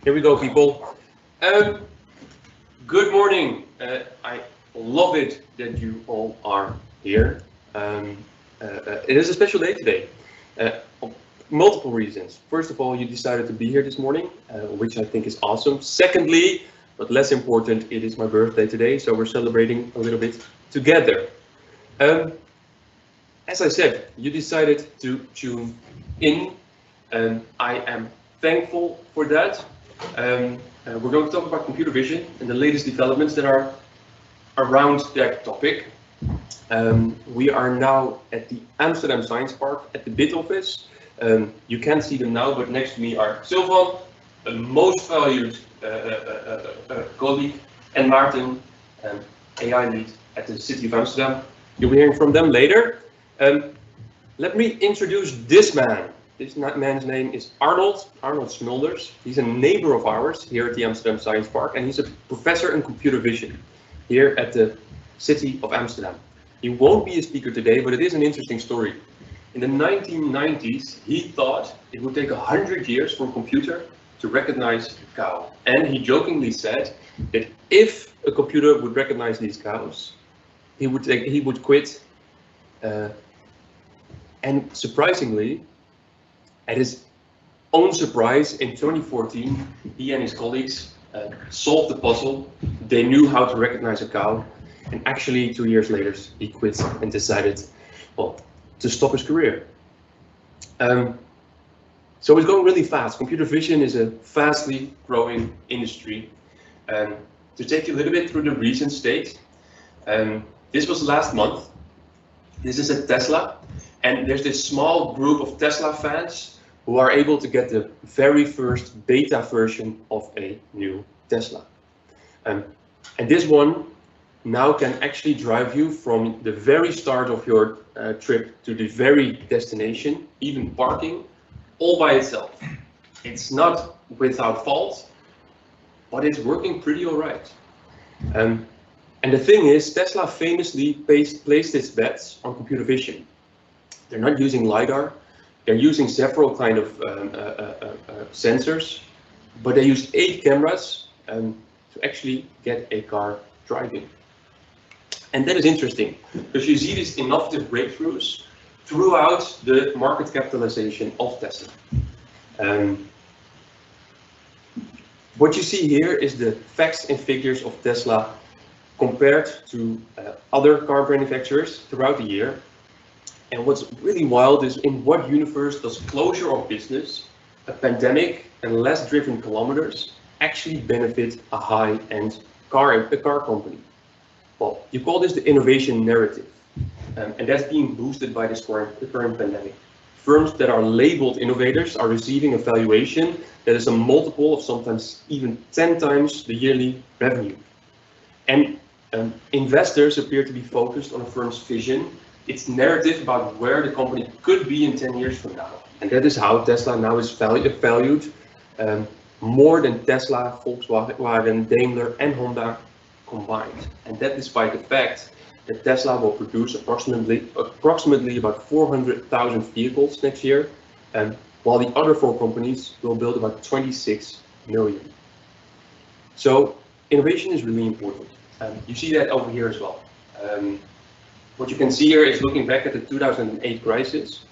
Here we go, people. Good morning. I love it that you all are here. It is a special day today. For multiple reasons. First of all, you decided to be here this morning, which I think is awesome. Secondly, but less important, it is my birthday today, so we're celebrating a little bit together. As I said, you decided to tune in, and I am thankful for that. We're going to talk about computer vision and the latest developments that are around that topic. We are now at the Amsterdam Science Park at the BIT office. You can't see them now, but next to me are Silvan, a most valued colleague, and Maarten, AI lead at the City of Amsterdam. You'll be hearing from them later. Let me introduce this man. This man's name is Arnold Smulders. He's a neighbor of ours here at the Amsterdam Science Park, and he's a professor in computer vision here at the City of Amsterdam. He won't be a speaker today, but it is an interesting story. In the 1990s, he thought it would take 100 years for a computer to recognize a cow. And he jokingly said that if a computer would recognize these cows, he would quit. And surprisingly, at his own surprise, in 2014, he and his colleagues solved the puzzle. They knew how to recognize a cow, and actually 2 years later, he quit and decided, well, to stop his career. So it's going really fast. Computer vision is a fastly growing industry. To take you a little bit through the recent state, this was last month. This is at Tesla, and there's this small group of Tesla fans who are able to get the very first beta version of a new Tesla. And this one now can actually drive you from the very start of your trip to the very destination, even parking, all by itself. It's not without fault, but it's working pretty all right. And the thing is, Tesla famously placed its bets on computer vision. They're not using LiDAR. They're using several kind of sensors, but they used 8 cameras to actually get a car driving. And that is interesting, because you see these innovative breakthroughs throughout the market capitalization of Tesla. What you see here is the facts and figures of Tesla compared to other car manufacturers throughout the year. And what's really wild is in what universe does closure of business, a pandemic, and less driven kilometers actually benefit a high-end car company? Well, you call this the innovation narrative, and that's being boosted by this current pandemic. Firms that are labeled innovators are receiving a valuation that is a multiple of sometimes even 10 times the yearly revenue. And investors appear to be focused on a firm's vision, its narrative about where the company could be in 10 years from now. And that is how Tesla now is valued more than Tesla, Volkswagen, Daimler, and Honda combined. And that despite the fact that Tesla will produce approximately about 400,000 vehicles next year, while the other 4 companies will build about 26 million. So innovation is really important. You see that over here as well. What you can see here is looking back at the 2008 crisis.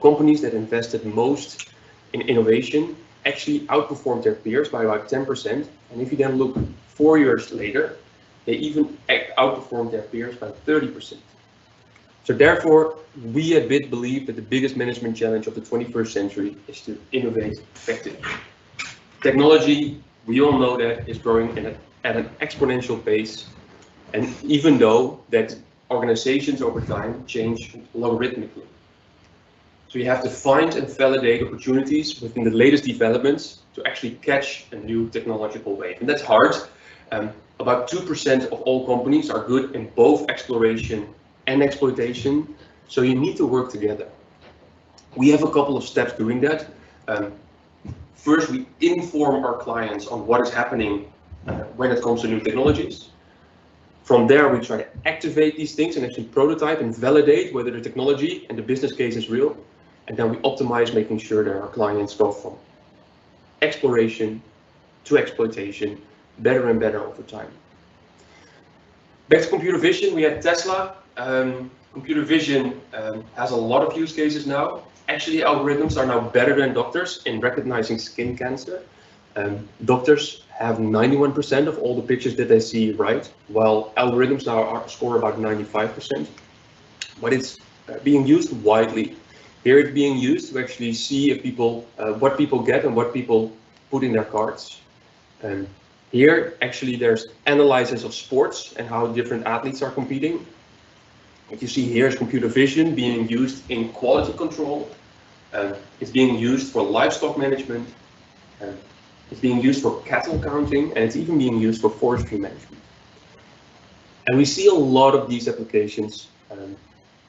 Companies that invested most in innovation actually outperformed their peers by about 10%. And if you then look 4 years later, they even outperformed their peers by 30%. So therefore, we at BIT believe that the biggest management challenge of the 21st century is to innovate effectively. Technology, we all know that, is growing at an exponential pace. And even though that organizations over time change logarithmically. So you have to find and validate opportunities within the latest developments to actually catch a new technological wave. And that's hard. About 2% of all companies are good in both exploration and exploitation. So you need to work together. We have a couple of steps doing that. First, we inform our clients on what is happening when it comes to new technologies. From there, we try to activate these things and actually prototype and validate whether the technology and the business case is real. And then we optimize, making sure that our clients go from exploration to exploitation, better and better over time. Back to computer vision, we have Tesla. Computer vision has a lot of use cases now. Actually, algorithms are now better than doctors in recognizing skin cancer. Doctors have 91% of all the pictures that they see right, while algorithms now score about 95%. But it's being used widely. Here it's being used to actually see if people, what people get and what people put in their cards. Here, actually, there's analysis of sports and how different athletes are competing. What you see here is computer vision being used in quality control. It's being used for livestock management. It's being used for cattle counting, and it's even being used for forestry management. And we see a lot of these applications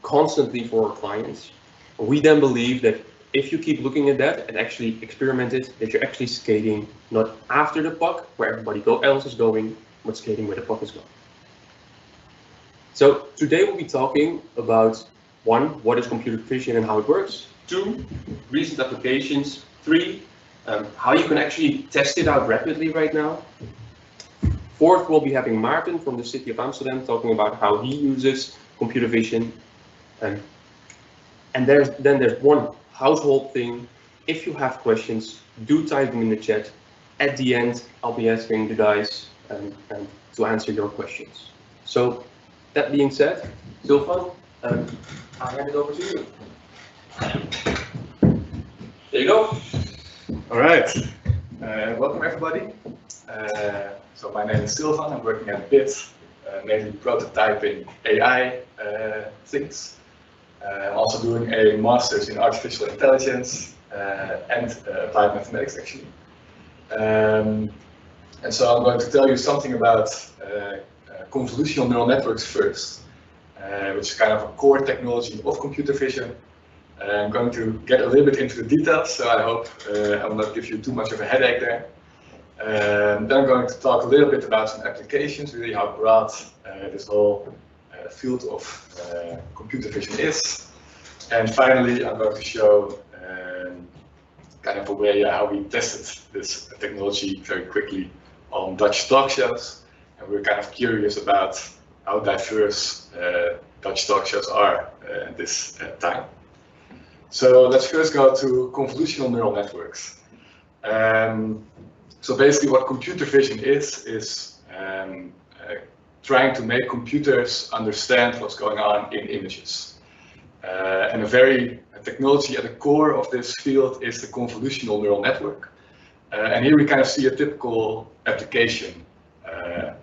constantly for our clients. We then believe that if you keep looking at that and actually experiment it, that you're actually skating not after the puck, where everybody else is going, but skating where the puck is going. So today we'll be talking about 1, what is computer vision and how it works. 2, recent applications. 3, how you can actually test it out rapidly right now. 4th, we'll be having Maarten from the City of Amsterdam talking about how he uses computer vision. And then there's one household thing. If you have questions, do type them in the chat. At the end, I'll be asking the guys to answer your questions. So that being said, Silvan, I hand it over to you. There you go. All right. Welcome everybody. So my name is Silvan. I'm working at BIT, mainly prototyping AI things. I'm also doing a master's in artificial intelligence and applied mathematics, actually. And so I'm going to tell you something about convolutional neural networks first, which is kind of a core technology of computer vision. I'm going to get a little bit into the details, so I hope I will not give you too much of a headache there. Then I'm going to talk a little bit about some applications, really how broad this whole field of computer vision is. And finally, I'm going to show kind of a way how we tested this technology very quickly on Dutch talk shows. And we're kind of curious about how diverse Dutch talk shows are at this time. So let's first go to convolutional neural networks. So basically what computer vision is trying to make computers understand what's going on in images. And a technology at the core of this field is the convolutional neural network. And here we kind of see a typical application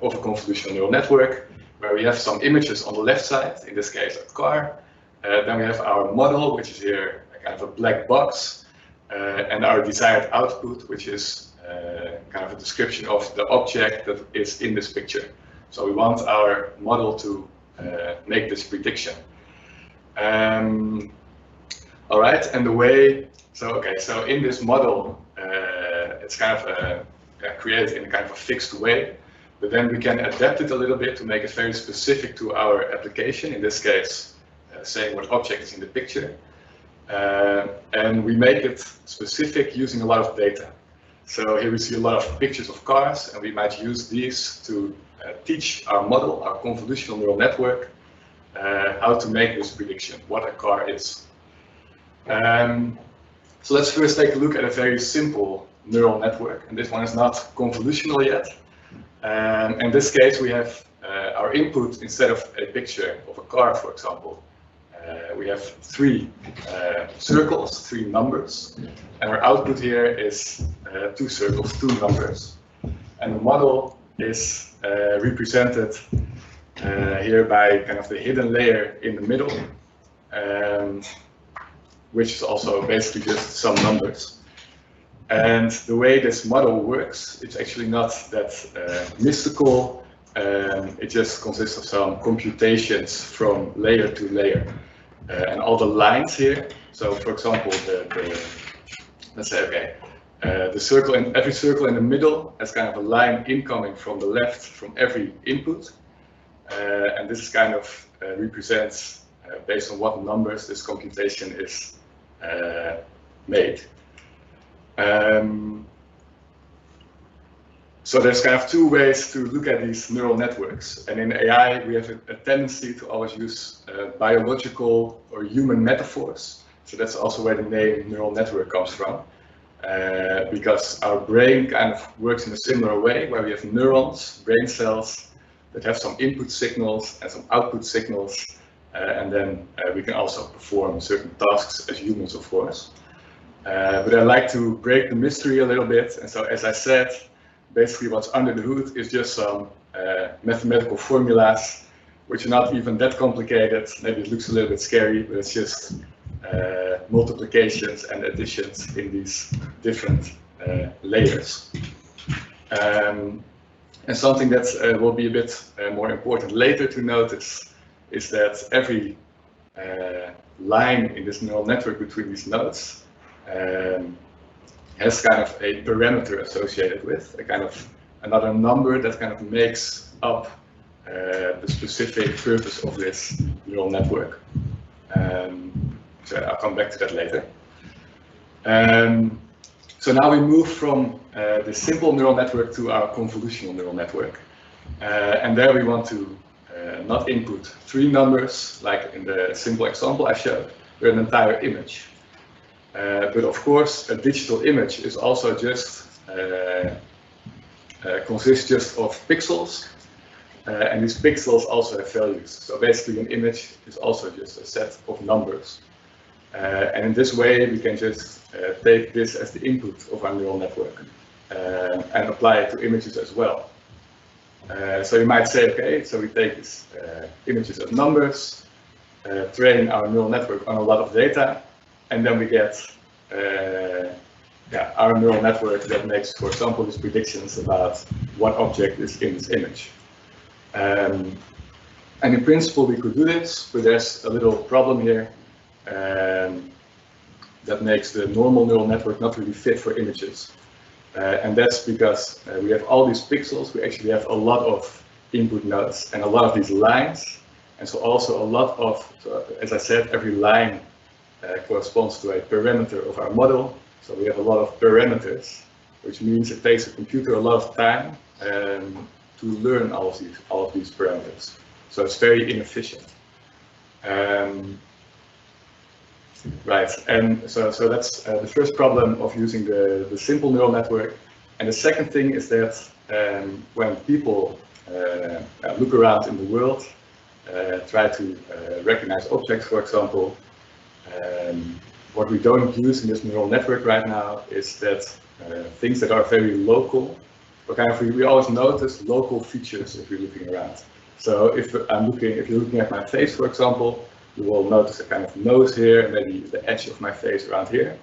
of a convolutional neural network, where we have some images on the left side, in this case a car. Then we have our model, which is here kind of a black box, and our desired output, which is kind of a description of the object that is in this picture. So we want our model to make this prediction. All right, and the way, so in this model, it's kind of created in a kind of a fixed way, but then we can adapt it a little bit to make it very specific to our application, in this case, saying what object is in the picture. And we make it specific using a lot of data. So here we see a lot of pictures of cars, and we might use these to teach our model, our convolutional neural network, how to make this prediction, what a car is. So let's first take a look at a very simple neural network, and this one is not convolutional yet. In this case, we have our input, instead of a picture of a car, for example, we have 3 circles, 3 numbers, and our output here is 2 circles, 2 numbers. And the model is represented here by kind of the hidden layer in the middle, which is also basically just some numbers. And the way this model works, it's actually not that mystical. It just consists of some computations from layer to layer. And all the lines here, so for example, let's say, the circle, in every circle in the middle has kind of a line incoming from the left from every input. And this is kind of represents, based on what numbers this computation is made. So there's kind of two ways to look at these neural networks. And in AI, we have a tendency to always use biological or human metaphors. So that's also where the name neural network comes from. Because our brain kind of works in a similar way, where we have neurons, brain cells, that have some input signals and some output signals. And then we can also perform certain tasks as humans, of course. But I like to break the mystery a little bit. And so, as I said, basically what's under the hood is just some mathematical formulas, which are not even that complicated. Maybe it looks a little bit scary, but it's just multiplications and additions in these different layers. And something that will be a bit more important later to notice is that every line in this neural network between these nodes has kind of a parameter associated with, a kind of another number that kind of makes up the specific purpose of this neural network. So I'll come back to that later. So now we move from the simple neural network to our convolutional neural network. And there we want to not input 3 numbers, like in the simple example I showed, but an entire image. But of course, a digital image is also just consists just of pixels, and these pixels also have values. So basically, an image is also just a set of numbers. And in this way, we can just take this as the input of our neural network and apply it to images as well. So you might say, okay, so we take these images as numbers, train our neural network on a lot of data, and then we get our neural network that makes, for example, these predictions about what object is in this image. And in principle, we could do this, but there's a little problem here that makes the normal neural network not really fit for images. And that's because we have all these pixels, we actually have a lot of input nodes and a lot of these lines. And so also a lot of, so as I said, every line corresponds to a parameter of our model. So we have a lot of parameters, which means it takes a computer a lot of time to learn all of these parameters. So it's very inefficient. Right, and so that's the first problem of using the simple neural network. And the second thing is that when people look around in the world, try to recognize objects, for example, what we don't use in this neural network right now is that things that are very local, or kind of we always notice local features if we're looking around. So if you're looking at my face, for example, you will notice a kind of nose here, and maybe the edge of my face around here.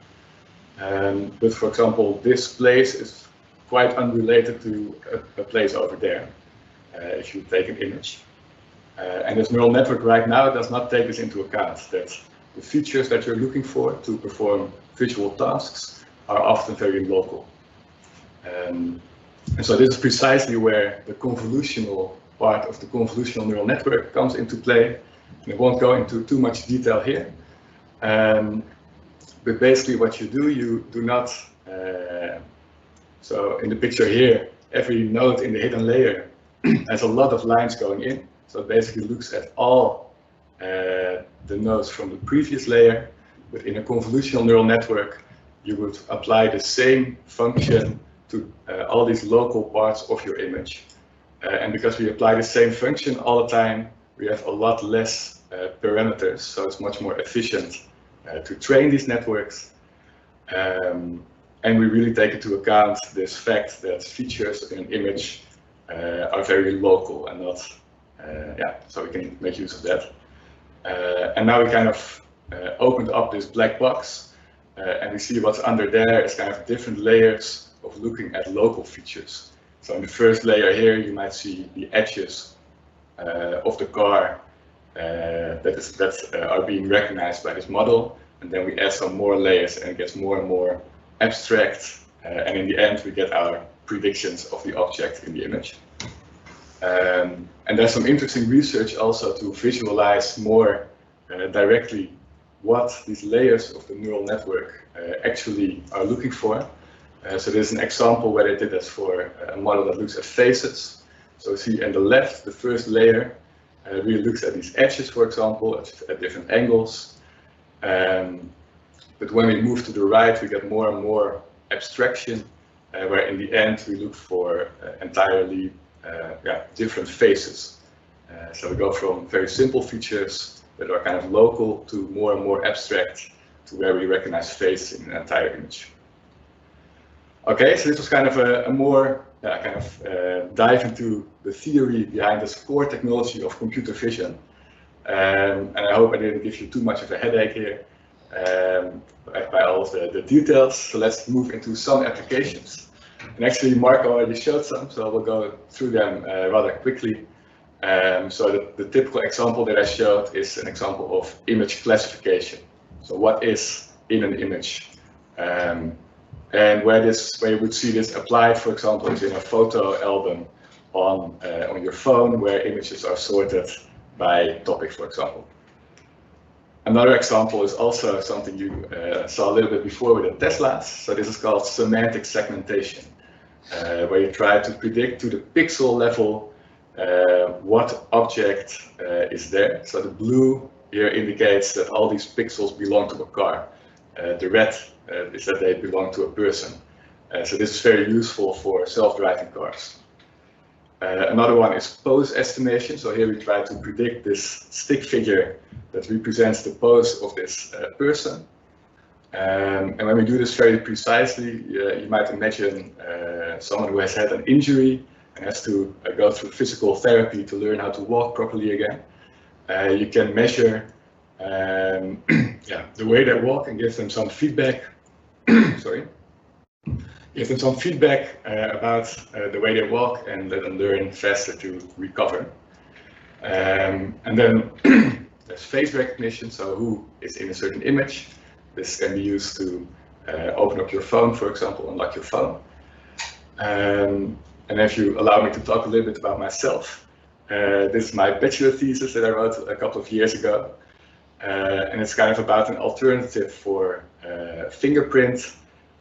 But for example, this place is quite unrelated to a place over there, if you take an image. And this neural network right now does not take this into account, that the features that you're looking for to perform visual tasks are often very local. And so this is precisely where the convolutional part of the convolutional neural network comes into play. I won't go into too much detail here, but basically what you do not, so in the picture here, every node in the hidden layer has a lot of lines going in, so it basically looks at all the nodes from the previous layer, but in a convolutional neural network, you would apply the same function to all these local parts of your image. And because we apply the same function all the time, we have a lot less parameters, so it's much more efficient to train these networks. And we really take into account this fact that features in an image are very local and not, so we can make use of that. And now we kind of opened up this black box, and we see what's under there is kind of different layers of looking at local features. So in the first layer here, you might see the edges of the car that are being recognized by this model, and then we add some more layers and it gets more and more abstract, and in the end we get our predictions of the object in the image. And there's some interesting research also to visualize more directly what these layers of the neural network actually are looking for. So this is an example where they did this for a model that looks at faces. So see on the left, the first layer really looks at these edges, for example, at different angles. But when we move to the right, we get more and more abstraction, where in the end we look for entirely different faces. So we go from very simple features that are kind of local to more and more abstract, to where we recognize face in an entire image. Okay, so this was kind of a more dive into the theory behind this core technology of computer vision. And I hope I didn't give you too much of a headache here by all of the details. So let's move into some applications. And actually, Mark already showed some, so we'll go through them rather quickly. So the typical example that I showed is an example of image classification. So what is in an image? And where you would see this applied, for example, is in a photo album on your phone, where images are sorted by topic, for example. Another example is also something you saw a little bit before with the Teslas. So this is called semantic segmentation, where you try to predict to the pixel level what object is there. So the blue here indicates that all these pixels belong to a car. The red is that they belong to a person. So this is very useful for self-driving cars. Another one is pose estimation. So here we try to predict this stick figure that represents the pose of this person. And when we do this very precisely, you might imagine someone who has had an injury and has to go through physical therapy to learn how to walk properly again. You can measure the way they walk and give them some feedback. Sorry. Give them some feedback about the way they walk and let them learn faster to recover. And then there's face recognition, so who is in a certain image. This can be used to open up your phone, for example, unlock your phone. And if you allow me to talk a little bit about myself, this is my bachelor thesis that I wrote a couple of years ago. And it's kind of about an alternative for fingerprint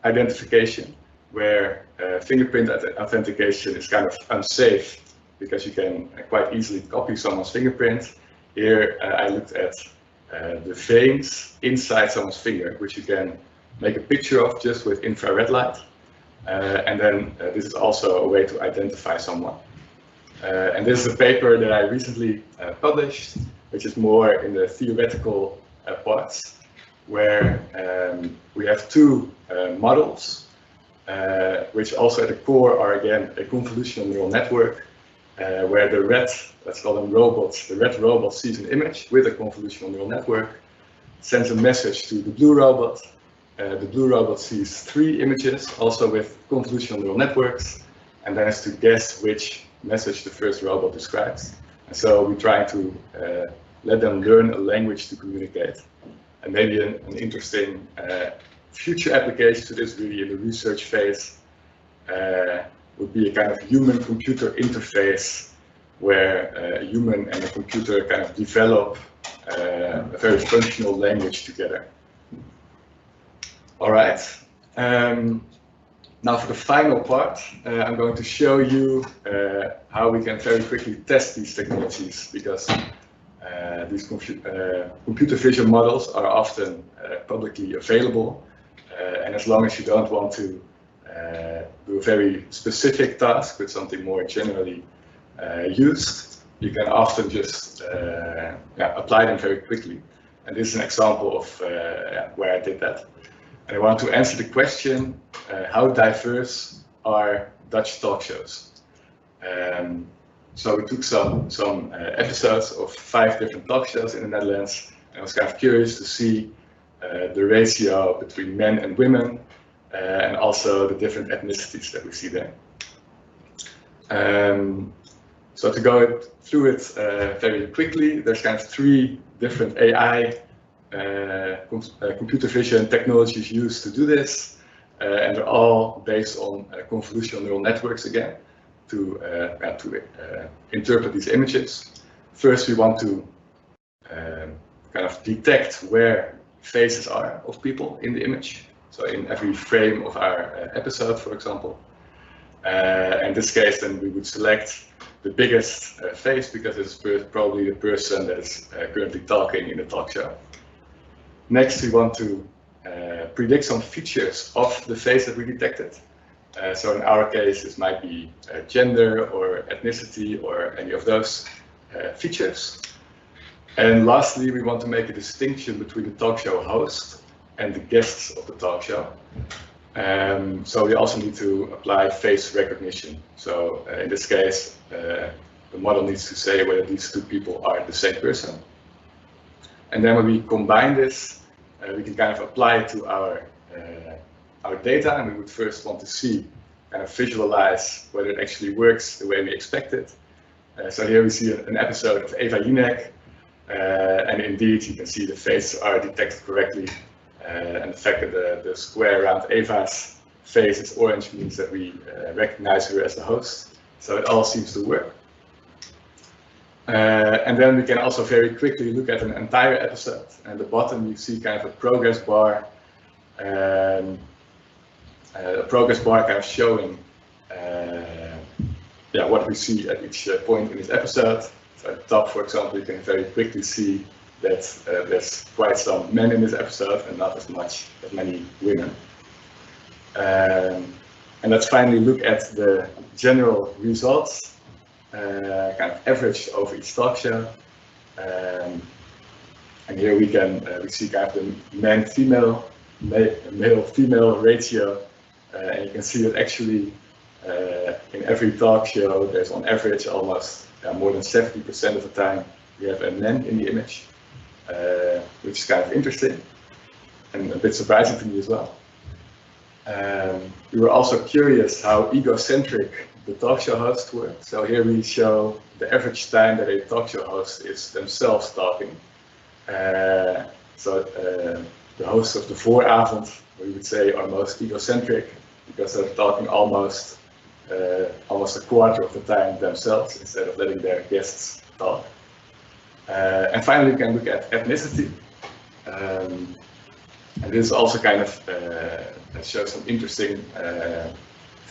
identification, where fingerprint authentication is kind of unsafe because you can quite easily copy someone's fingerprint. Here I looked at the veins inside someone's finger, which you can make a picture of just with infrared light. And then this is also a way to identify someone. And this is a paper that I recently published, which is more in the theoretical parts, where we have two models, which also at the core are again a convolutional neural network, where the red, let's call them robots, the red robot sees an image with a convolutional neural network, sends a message to the blue robot. The blue robot sees 3 images, also with convolutional neural networks, and then has to guess which message the first robot describes. And so we try to let them learn a language to communicate. And maybe an interesting future application to this, really in the research phase, would be a kind of human-computer interface where a human and a computer kind of develop a very functional language together. All right. Now for the final part, I'm going to show you how we can very quickly test these technologies, because these computer vision models are often publicly available. And as long as you don't want to do a very specific task with something more generally used, you can often just apply them very quickly. And this is an example of where I did that. And I want to answer the question, how diverse are Dutch talk shows? So we took some episodes of 5 different talk shows in the Netherlands, and I was kind of curious to see the ratio between men and women, and also the different ethnicities that we see there. So to go through it very quickly, there's kind of 3 different AI computer vision technologies used to do this, and they're all based on convolutional neural networks again to interpret these images. First, we want to kind of detect where faces are of people in the image. So in every frame of our episode, for example. In this case, then we would select the biggest face because it's probably the person that is currently talking in the talk show. Next, we want to predict some features of the face that we detected. So in our case, this might be gender or ethnicity or any of those features. And lastly, we want to make a distinction between the talk show host and the guests of the talk show. So we also need to apply face recognition. So in this case, the model needs to say whether these two people are the same person. And then when we combine this, we can kind of apply it to our data, and we would first want to see, kind of visualize whether it actually works the way we expected. So here we see an episode of Eva Jinek, and indeed you can see the faces are detected correctly, and the fact that the square around Eva's face is orange means that we recognize her as the host. So it all seems to work. And then we can also very quickly look at an entire episode. And at the bottom you see kind of a progress bar, kind of showing what we see at each point in this episode. So at the top, for example, you can very quickly see that there's quite some men in this episode and not as many women. And let's finally look at the general results. Kind of average over each talk show, and here we see kind of the male-female ratio, and you can see that actually in every talk show there's on average almost more than 70% of the time we have a man in the image, which is kind of interesting and a bit surprising to me as well. We were also curious how egocentric the talk show hosts were. So here we show the average time that a talk show host is themselves talking. So the hosts of the vooravond, we would say, are most egocentric because they're talking almost a quarter of the time themselves instead of letting their guests talk. And finally, we can look at ethnicity. And this is also kind of that shows some interesting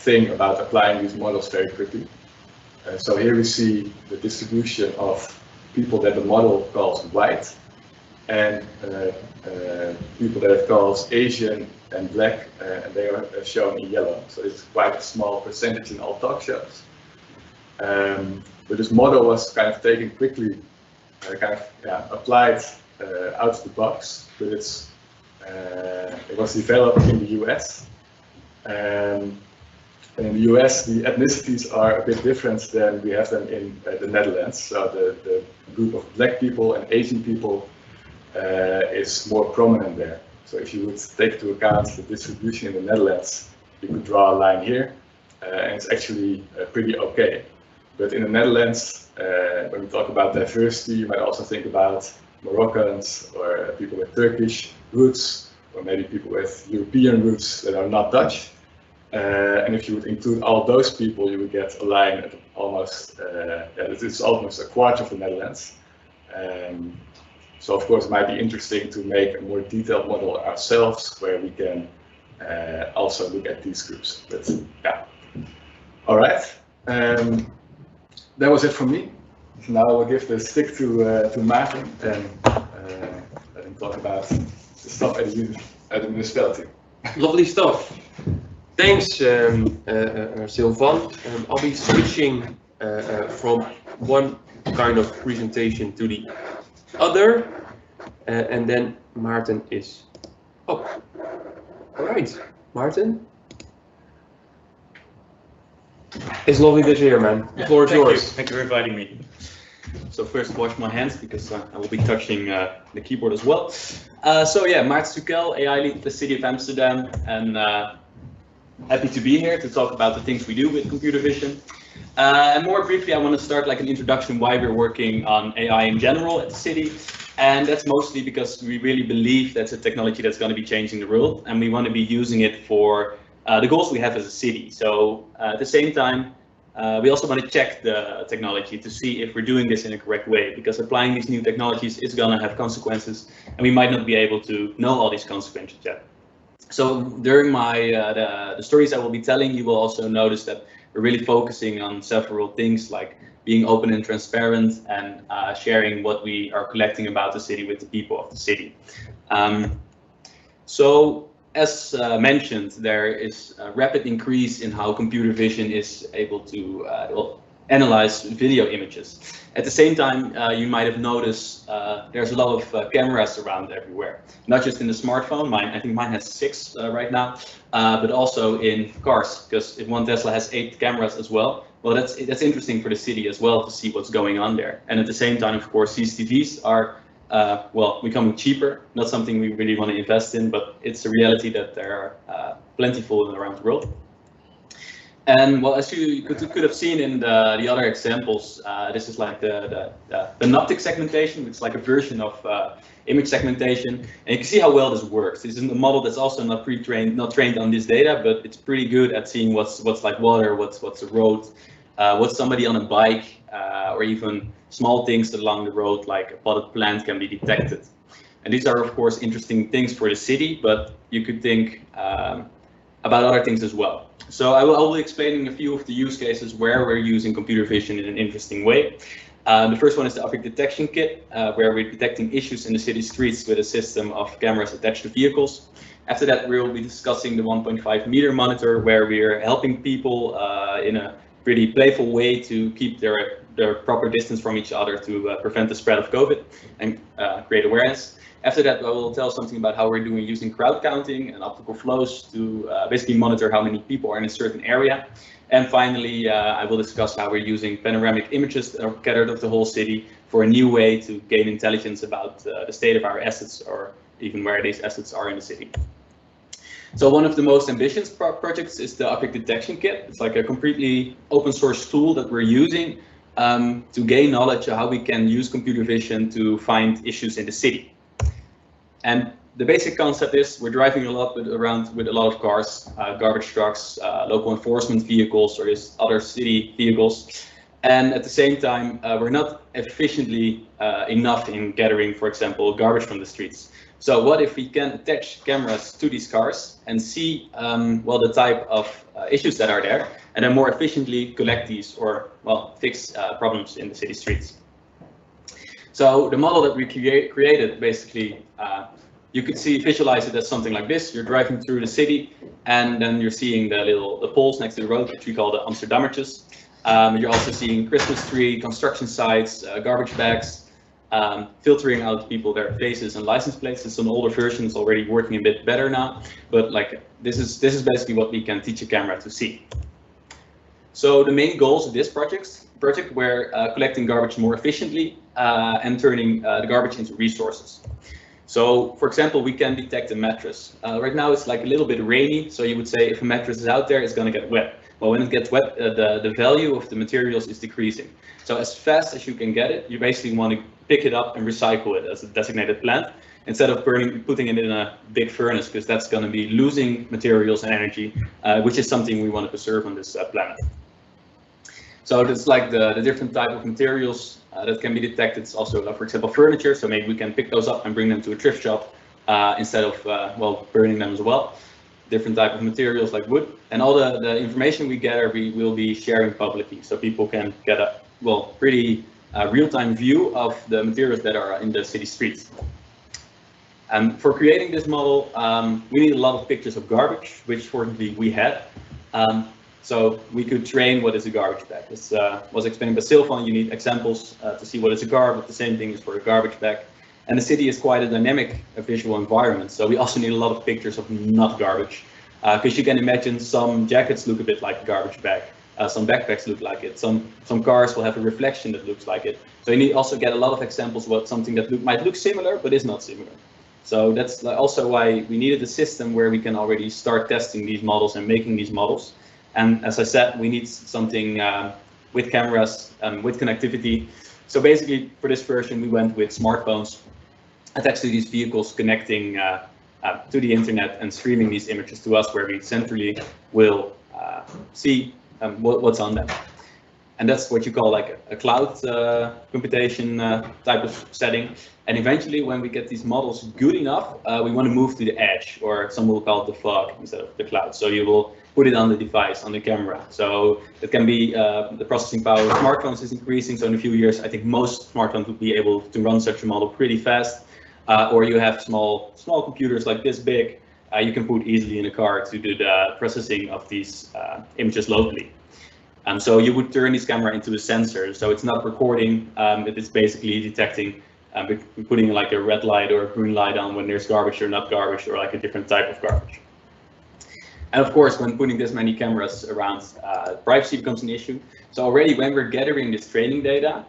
thing about applying these models very quickly. So here we see the distribution of people that the model calls white and people that it calls Asian and black, and they are shown in yellow. So it's quite a small percentage in all talk shows. But this model was kind of taken quickly, applied out of the box, but it was developed in the US. In the US, the ethnicities are a bit different than we have them in the Netherlands. So the group of black people and Asian people is more prominent there. So if you would take into account the distribution in the Netherlands, you could draw a line here, and it's actually pretty okay. But in the Netherlands, when we talk about diversity, you might also think about Moroccans or people with Turkish roots, or maybe people with European roots that are not Dutch. And if you would include all those people, you would get a line at almost, it's almost a quarter of the Netherlands. So of course it might be interesting to make a more detailed model ourselves where we can also look at these groups. But yeah, all right. That was it from me. So now we'll give the stick to Maarten and let him talk about the stuff at the municipality. Lovely stuff. Thanks, Silvan. I'll be switching from one kind of presentation to the other, and then Maarten is up. All right, Maarten. It's lovely that you're here, man. The floor is yours. Thank you for inviting me. So first, wash my hands because I will be touching the keyboard as well. Maarten Sukel, AI lead at the City of Amsterdam, and happy to be here to talk about the things we do with computer vision. And more briefly, I want to start like an introduction why we're working on AI in general at the city. And that's mostly because we really believe that's a technology that's going to be changing the world, and we want to be using it for the goals we have as a city. So at the same time, we also want to check the technology to see if we're doing this in a correct way, because applying these new technologies is going to have consequences, and we might not be able to know all these consequences yet. So during the stories I will be telling, you will also notice that we're really focusing on several things like being open and transparent and sharing what we are collecting about the city with the people of the city. So as mentioned, there is a rapid increase in how computer vision is able to analyze video images. At the same time, you might have noticed there's a lot of cameras around everywhere, not just in the smartphone. I think mine has 6 right now, but also in cars, because if one Tesla has 8 cameras as well. Well, that's interesting for the city as well to see what's going on there. And at the same time, of course, these TVs are well, becoming cheaper, not something we really want to invest in, but it's a reality that there are plentiful around the world. And well, as you could have seen in the other examples, this is like the synoptic segmentation. It's like a version of image segmentation, and you can see how well this works. This is a model that's also not trained on this data, but it's pretty good at seeing what's like water, what's a road, what's somebody on a bike, or even small things along the road, like a potted plant can be detected. And these are, of course, interesting things for the city, but you could think about other things as well. So I will be explaining a few of the use cases where we're using computer vision in an interesting way. The first one is the object detection kit, where we're detecting issues in the city streets with a system of cameras attached to vehicles. After that, we'll be discussing the 1.5 meter monitor, where we're helping people in a pretty playful way to keep their proper distance from each other to prevent the spread of COVID and create awareness. After that, I will tell something about how we're using crowd counting and optical flows to basically monitor how many people are in a certain area. And finally, I will discuss how we're using panoramic images that are gathered of the whole city for a new way to gain intelligence about the state of our assets, or even where these assets are in the city. So one of the most ambitious projects is the object detection kit. It's like a completely open source tool that we're using to gain knowledge of how we can use computer vision to find issues in the city. And the basic concept is we're driving around with a lot of cars, garbage trucks, local enforcement vehicles, or just other city vehicles. And at the same time, we're not efficiently enough in gathering, for example, garbage from the streets. So what if we can attach cameras to these cars and see, well, the type of issues that are there, and then more efficiently collect these, or, well, fix problems in the city streets. So the model that we created, basically, you could visualize it as something like this. You're driving through the city, and then you're seeing the poles next to the road, which we call the Amsterdammers. You're also seeing Christmas tree, construction sites, garbage bags, filtering out people, their faces and license plates. It's an older version, it's already working a bit better now, but like this is basically what we can teach a camera to see. So the main goals of this project were collecting garbage more efficiently and turning the garbage into resources. So, for example, we can detect a mattress. Right now it's like a little bit rainy, so you would say if a mattress is out there, it's going to get wet. Well, when it gets wet, the value of the materials is decreasing. So as fast as you can get it, you basically want to pick it up and recycle it as a designated plant, instead of putting it in a big furnace, because that's going to be losing materials and energy, which is something we want to preserve on this planet. So it's like the different type of materials that can be detected. It's also, for example, furniture. So maybe we can pick those up and bring them to a thrift shop instead of, well, burning them as well. Different type of materials like wood, and all the information we gather, we will be sharing publicly, so people can get a, well, pretty real-time view of the materials that are in the city streets. And for creating this model, we need a lot of pictures of garbage, which fortunately we had. So we could train what is a garbage bag. This was explained by Silvan. You need examples to see what is a garbage, but the same thing is for a garbage bag. And the city is quite a dynamic visual environment, so we also need a lot of pictures of not garbage. Because you can imagine some jackets look a bit like a garbage bag, some backpacks look like it, some cars will have a reflection that looks like it. So you need also get a lot of examples of what something that might look similar but is not similar. So that's also why we needed a system where we can already start testing these models and making these models. And as I said, we need something with cameras, with connectivity. So basically for this version, we went with smartphones attached to these vehicles, connecting to the internet and streaming these images to us, where we centrally will see what's on them. And that's what you call like a cloud computation type of setting. And eventually, when we get these models good enough, we want to move to the edge, or some will call it the fog instead of the cloud. So you will put it on the device, on the camera. So it can be the processing power of smartphones is increasing. So in a few years, I think most smartphones would be able to run such a model pretty fast. Or you have small computers like this big. You can put easily in a car to do the processing of these images locally. So you would turn this camera into a sensor. So it's not recording, it is basically detecting, putting like a red light or a green light on when there's garbage or not garbage, or like a different type of garbage. And of course, when putting this many cameras around, privacy becomes an issue. So already when we're gathering this training data,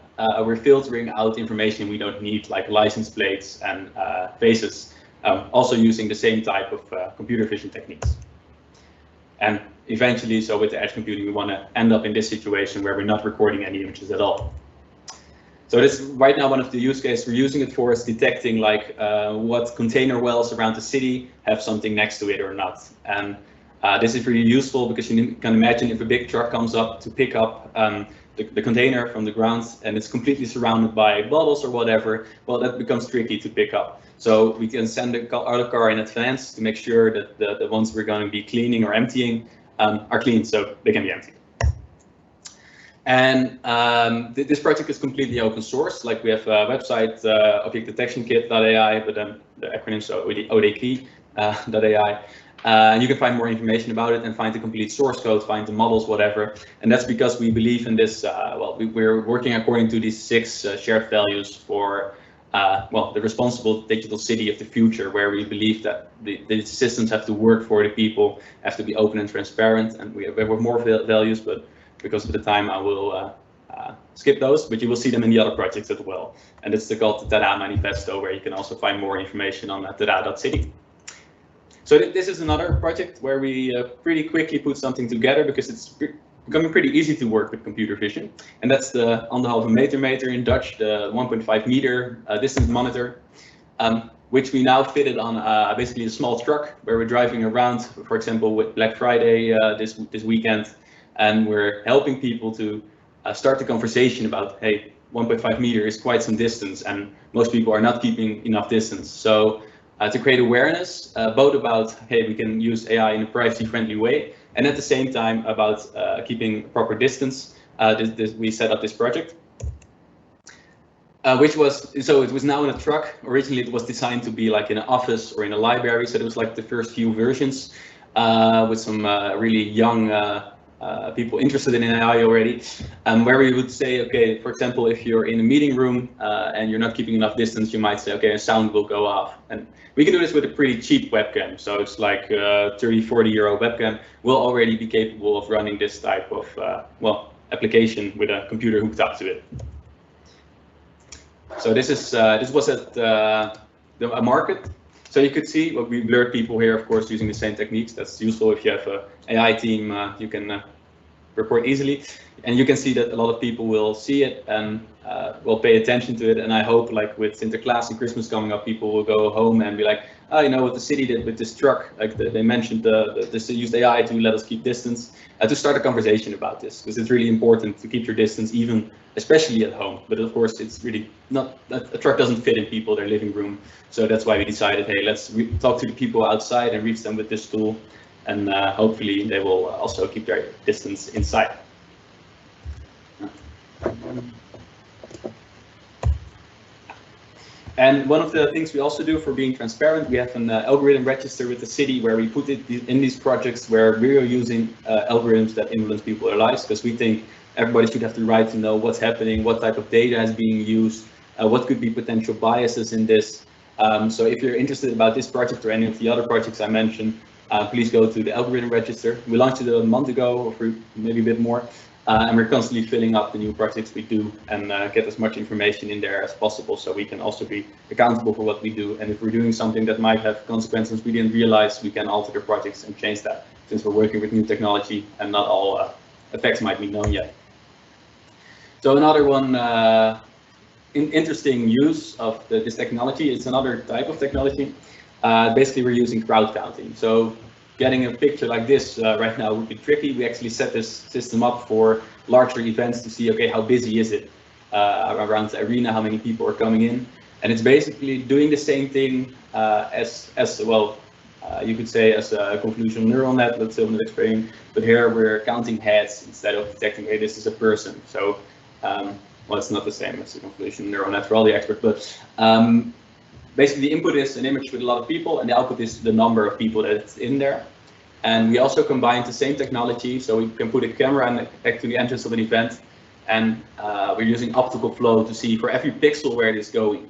we're filtering out information we don't need, like license plates and faces, also using the same type of computer vision techniques. And eventually, so with the edge computing, we want to end up in this situation where we're not recording any images at all. So this is right now one of the use cases we're using it for is detecting like what container wells around the city have something next to it or not. And this is really useful because you can imagine if a big truck comes up to pick up the container from the ground and it's completely surrounded by bubbles or whatever, well, that becomes tricky to pick up. So we can send the other car in advance to make sure that the ones we're going to be cleaning or emptying are clean, so they can be emptied. And this project is completely open source. Like we have a website, objectdetectionkit.ai, but then the acronym, so ODK.ai. And you can find more information about it and find the complete source code, find the models, whatever. And that's because we believe in this, we're working according to these 6 shared values for, the responsible digital city of the future, where we believe that the systems have to work for the people, have to be open and transparent. And we have more values, but because of the time, I will skip those, but you will see them in the other projects as well. And it's called the Dada Manifesto, where you can also find more information on Dada.city. So this is another project where we pretty quickly put something together because it's becoming pretty easy to work with computer vision. And that's the 1,5 meter in Dutch, the 1.5 meter distance monitor, which we now fitted on basically a small truck where we're driving around, for example, with Black Friday this weekend. And we're helping people to start the conversation about, hey, 1.5 meter is quite some distance and most people are not keeping enough distance. So to create awareness, both about, hey, we can use AI in a privacy-friendly way, and at the same time about keeping proper distance, we set up this project. It was now in a truck. Originally, it was designed to be like in an office or in a library, so it was like the first few versions with some really young people interested in AI already, where we would say, okay, for example, if you're in a meeting room and you're not keeping enough distance, you might say, okay, a sound will go off. And we can do this with a pretty cheap webcam. So it's like a 30, 40-euro webcam will already be capable of running this type of, application with a computer hooked up to it. So this was at a market. So you could see what we blurred people here, of course, using the same techniques. That's useful if you have an AI team, you can report easily. And you can see that a lot of people will see it and will pay attention to it. And I hope, like with Sinterklaas and Christmas coming up, people will go home and be like, oh, you know what the city did with this truck? Like they mentioned this used AI to let us keep distance, to start a conversation about this, because it's really important to keep your distance, even especially at home. But of course, it's really not, a truck doesn't fit in people, their living room. So that's why we decided, hey, let's talk to the people outside and reach them with this tool. And hopefully they will also keep their distance inside. And one of the things we also do for being transparent, we have an algorithm register with the city where we put it in these projects where we are using algorithms that influence people's lives, because we think everybody should have the right to know what's happening, what type of data is being used, what could be potential biases in this. So if you're interested about this project or any of the other projects I mentioned, please go to the algorithm register. We launched it a month ago, or maybe a bit more. And we're constantly filling up the new projects we do and get as much information in there as possible, so we can also be accountable for what we do. And if we're doing something that might have consequences we didn't realize, we can alter the projects and change that, since we're working with new technology and not all effects might be known yet. So another one interesting use of this technology, it's another type of technology. Basically, we're using crowd counting. So getting a picture like this right now would be tricky. We actually set this system up for larger events to see, okay, how busy is it around the arena, how many people are coming in. And it's basically doing the same thing as well, you could say as a convolutional neural net, let's say on the explain, but here we're counting heads instead of detecting, hey, this is a person. So, well, it's not the same as a convolutional neural net for all the experts, but basically the input is an image with a lot of people and the output is the number of people that's in there. And we also combined the same technology, so we can put a camera back to the entrance of an event, and we're using optical flow to see for every pixel where it is going.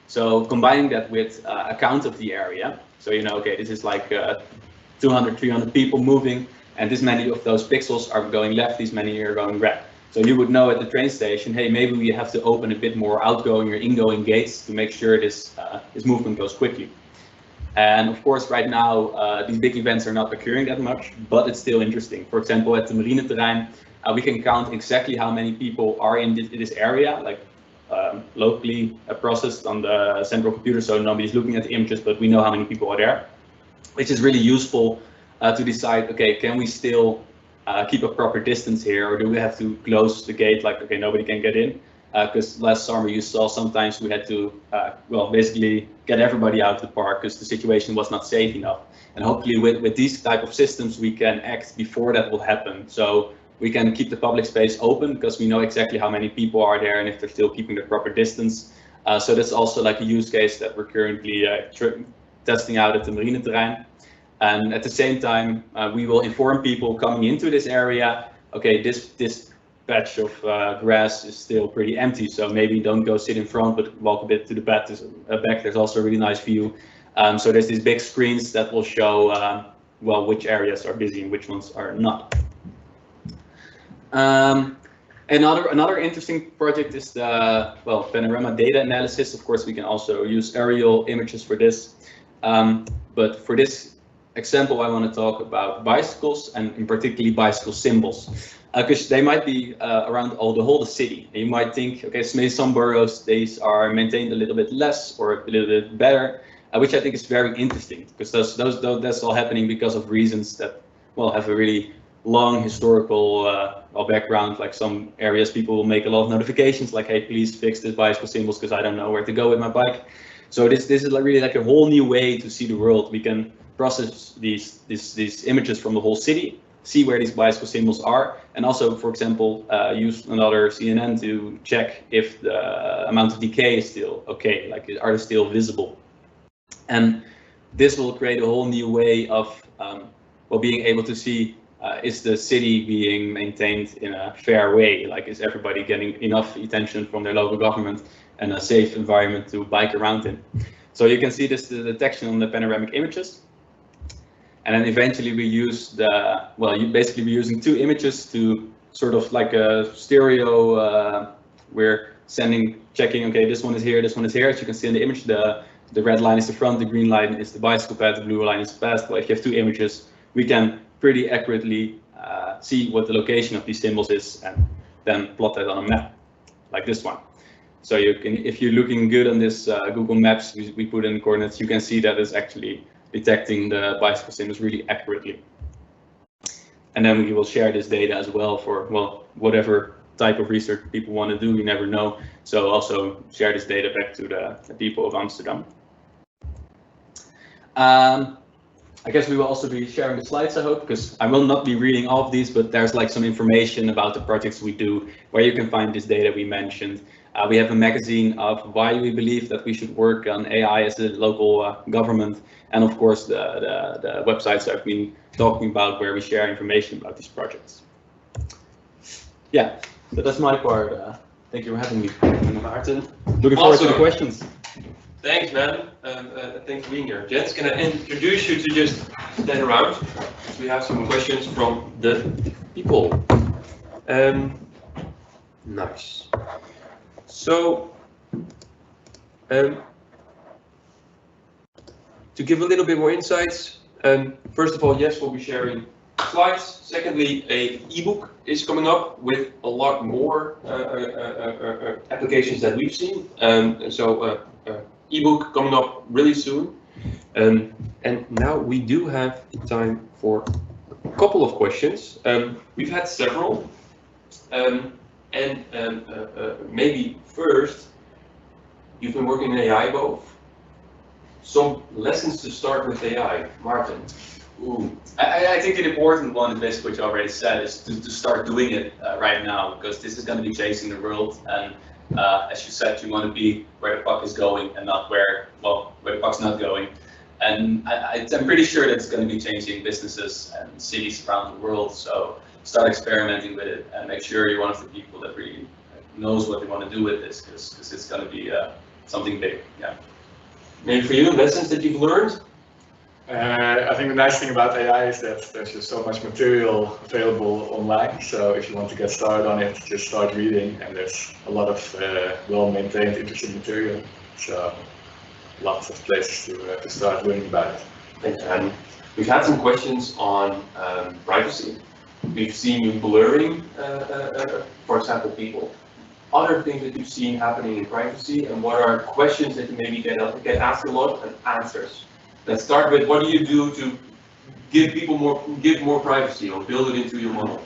So combining that with a count of the area, so you know, okay, this is like 200, 300 people moving, and this many of those pixels are going left, these many are going right. So you would know at the train station, hey, maybe we have to open a bit more outgoing or ingoing gates to make sure this movement goes quickly. And of course, right now, these big events are not occurring that much, but it's still interesting. For example, at the Marineterrein, we can count exactly how many people are in this area, like locally processed on the central computer, so nobody's looking at the images, but we know how many people are there, which is really useful to decide, okay, can we still keep a proper distance here, or do we have to close the gate, like, okay, nobody can get in? Because last summer you saw sometimes we had to, well, basically get everybody out of the park because the situation was not safe enough. And hopefully with these type of systems, we can act before that will happen. So we can keep the public space open because we know exactly how many people are there and if they're still keeping the proper distance. So that's also like a use case that we're currently testing out at the Marineterrein. And at the same time, we will inform people coming into this area, okay, this patch of grass is still pretty empty, so maybe don't go sit in front, but walk a bit to the back. There's also a really nice view. So there's these big screens that will show, well, which areas are busy and which ones are not. Another interesting project is the, well, panorama data analysis. Of course, we can also use aerial images for this. But for this example, I want to talk about bicycles and in particularly bicycle symbols. Because they might be around the whole city. And you might think, okay, so maybe some boroughs, these are maintained a little bit less or a little bit better, which I think is very interesting because that's all happening because of reasons that, well, have a really long historical background. Like some areas, people will make a lot of notifications like, hey, please fix this bicycle symbols because I don't know where to go with my bike. So this is really like a whole new way to see the world. We can process these images from the whole city, see where these bicycle symbols are, and also, for example, use another CNN to check if the amount of decay is still okay, like are they still visible. And this will create a whole new way of well, being able to see is the city being maintained in a fair way, like is everybody getting enough attention from their local government and a safe environment to bike around in. So you can see this the detection on the panoramic images. And then eventually we use the, well, basically we're using two images to sort of like a stereo, we're checking, okay, this one is here, this one is here. As you can see in the image, the red line is the front, the green line is the bicycle path, the blue line is the path. Well, if you have two images, we can pretty accurately see what the location of these symbols is and then plot that on a map, like this one. So you can, if you're looking good on this Google Maps, we put in the coordinates, you can see that it's actually detecting the bicycle symbols really accurately. And then we will share this data as well for, well, whatever type of research people want to do, you never know. So also share this data back to the people of Amsterdam. I guess we will also be sharing the slides, I hope, because I will not be reading all of these, but there's like some information about the projects we do, where you can find this data we mentioned. We have a magazine of why we believe that we should work on AI as a local government, and of course the websites I've been talking about where we share information about these projects. Yeah, so that's my part. Thank you for having me, Maarten. Looking forward to the questions. Thanks, man. Thanks for being here. Jens, can I introduce you to just stand around? We have some questions from the people. Nice. So, to give a little bit more insights, first of all, yes, we'll be sharing slides. Secondly, an ebook is coming up with a lot more applications that we've seen. So ebook coming up really soon. And now we do have time for a couple of questions. We've had several, maybe first, you've been working in AI both. Some lessons to start with AI, Maarten. Ooh, I think an important one is basically what you already said, is to start doing it right now, because this is going to be changing the world. And as you said, you want to be where the puck is going and not where the puck's not going. And I'm pretty sure that it's going to be changing businesses and cities around the world. So start experimenting with it and make sure you're one of the people that really knows what they want to do with this, because it's going to be something big. Yeah. Maybe for you, lessons that you've learned? I think the nice thing about AI is that there's just so much material available online. So if you want to get started on it, just start reading, and there's a lot of well-maintained, interesting material. So lots of places to start learning about it. Thanks, Anne. We've had some questions on privacy. We've seen you blurring, for example, people. Other things that you've seen happening in privacy, and what are questions that you maybe get asked a lot and answers. Let's start with, what do you do to give more privacy or build it into your model?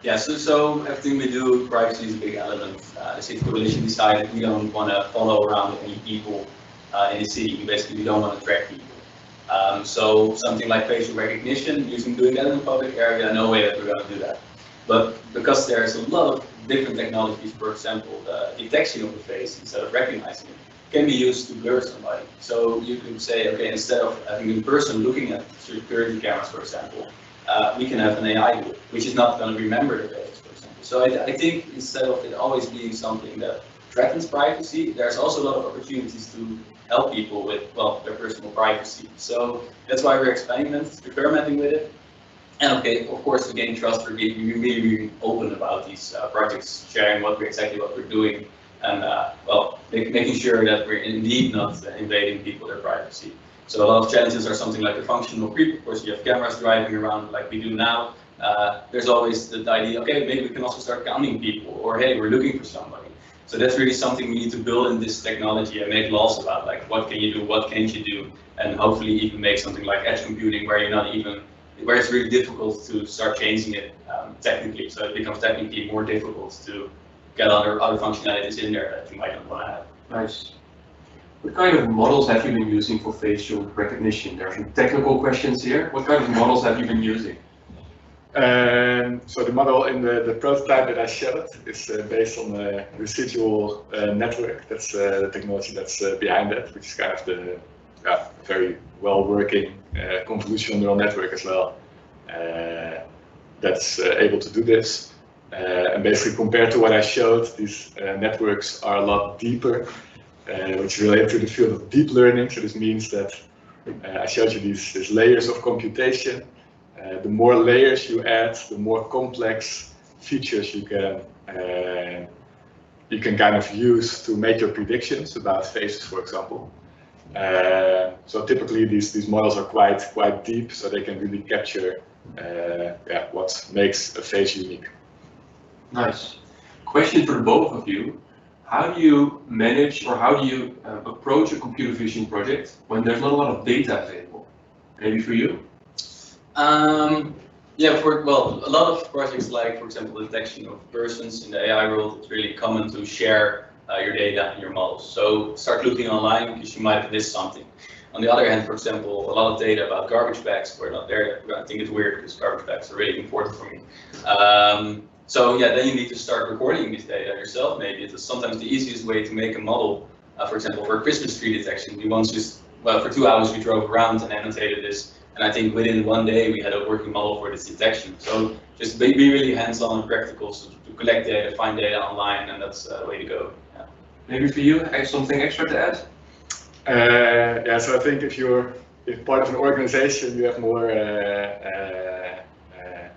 Yeah, so everything we do, privacy is a big element. The city coalition decided we don't want to follow around any people in the city. Basically, we don't want to track people. So something like facial recognition, doing that in the public area, no way that we're going to do that. But because there's a lot of different technologies, for example, the detection of the face instead of recognizing it can be used to blur somebody. So you could say, okay, instead of having a person looking at security cameras, for example, we can have an AI do it, which is not going to remember the face, for example. So I think instead of it always being something that threatens privacy, there's also a lot of opportunities to help people with, their personal privacy. So that's why we're experimenting with it. And okay, of course, to gain trust, we're being really open about these projects, sharing exactly what we're doing, and making sure that we're indeed not invading people their privacy. So a lot of challenges are something like the functional creep. Of course, you have cameras driving around like we do now. There's always the idea, okay, maybe we can also start counting people, or hey, we're looking for somebody. So that's really something we need to build in this technology and make laws about, like what can you do, what can't you do, and hopefully even make something like edge computing where where it's really difficult to start changing it technically. So it becomes technically more difficult to get other functionalities in there that you might not want to have. Nice. What kind of models have you been using for facial recognition? There are some technical questions here. What kind of models have you been using? So the model in the prototype that I showed is based on the residual network. That's the technology that's behind that, which is kind of the very well-working convolutional neural network as well. That's able to do this. And basically, compared to what I showed, these networks are a lot deeper, which is related to the field of deep learning. So this means that I showed you these layers of computation. The more layers you add, the more complex features you can kind of use to make your predictions about faces, for example. So typically these models are quite deep, so they can really capture what makes a face unique. Nice. Question for both of you. How do you manage, or how do you approach a computer vision project when there's not a lot of data available? Maybe for you? A lot of projects, like for example detection of persons in the AI world, it's really common to share your data and your models. So start looking online because you might have missed something. On the other hand, for example, a lot of data about garbage bags were not there. I think it's weird because garbage bags are really important for me. Then you need to start recording this data yourself. Maybe it's sometimes the easiest way to make a model. For example, for Christmas tree detection, for 2 hours we drove around and annotated this. And I think within 1 day we had a working model for this detection. So just be really hands-on and practical, so to collect data, find data online, and that's the way to go. Yeah. Maybe for you, something extra to add? So I think if part of an organization, you have more.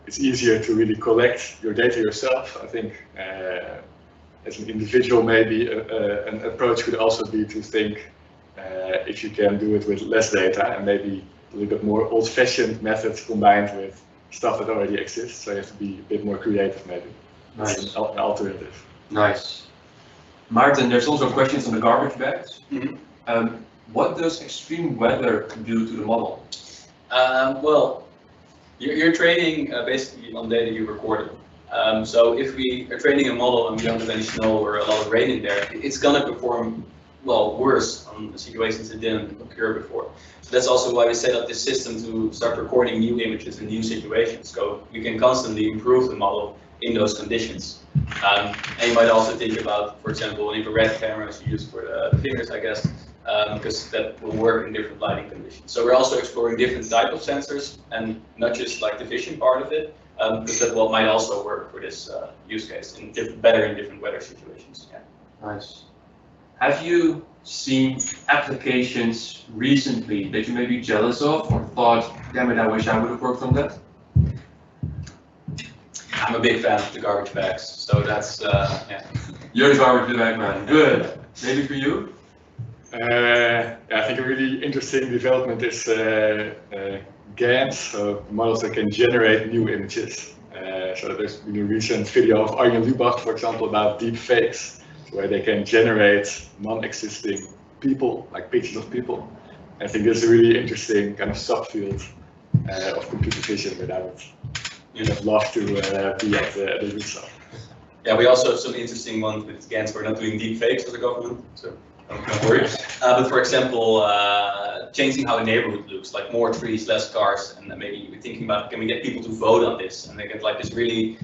It's easier to really collect your data yourself. I think as an individual, maybe an approach could also be to think if you can do it with less data and maybe a little bit more old-fashioned methods combined with stuff that already exists. So you have to be a bit more creative, maybe. Nice. An alternative. Nice. Maarten, there's also questions on the garbage bags. Mm-hmm. what does extreme weather do to the model? Well, you're training basically on data you recorded. So if we are training a model and we don't have any snow or a lot of rain in there, it's gonna perform well worse on the situations that didn't occur before. So that's also why we set up this system to start recording new images in new situations. So we can constantly improve the model in those conditions. And you might also think about, for example, infrared cameras you use for the fingers, I guess, because that will work in different lighting conditions. So we're also exploring different type of sensors and not just like the vision part of it, because that might also work for this use case in better in different weather situations. Yeah. Nice. Have you seen applications recently that you may be jealous of or thought, damn it, I wish I would have worked on that? I'm a big fan of the garbage bags, so that's, yeah. You're the garbage bag man, good. Maybe for you? Yeah, I think a really interesting development is GANs, so models that can generate new images. So there's been a recent video of Arjen Lubach, for example, about deep fakes, where they can generate non-existing people, like pictures of people. I think this is a really interesting kind of subfield of computer vision that I would love to be at the roots of. Yeah, we also have some interesting ones with GANs. We're not doing deep fakes as a government, so don't worry. But for example, changing how a neighborhood looks, like more trees, less cars, and maybe we're thinking about, can we get people to vote on this? And they get like this really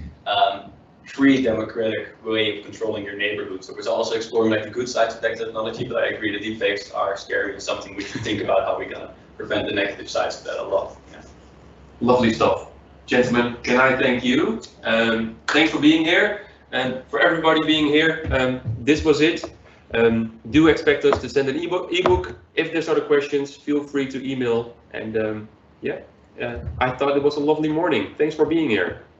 free democratic way of controlling your neighborhood. So we're also exploring like the good sides of that technology, but I agree the deepfakes are scary and something we should think about how we're gonna prevent the negative sides of that a lot. Yeah. Lovely stuff. Gentlemen, can I thank you? Thanks for being here, and for everybody being here. This was it. Do expect us to send an ebook. If there's other questions, feel free to email. And yeah, I thought it was a lovely morning. Thanks for being here.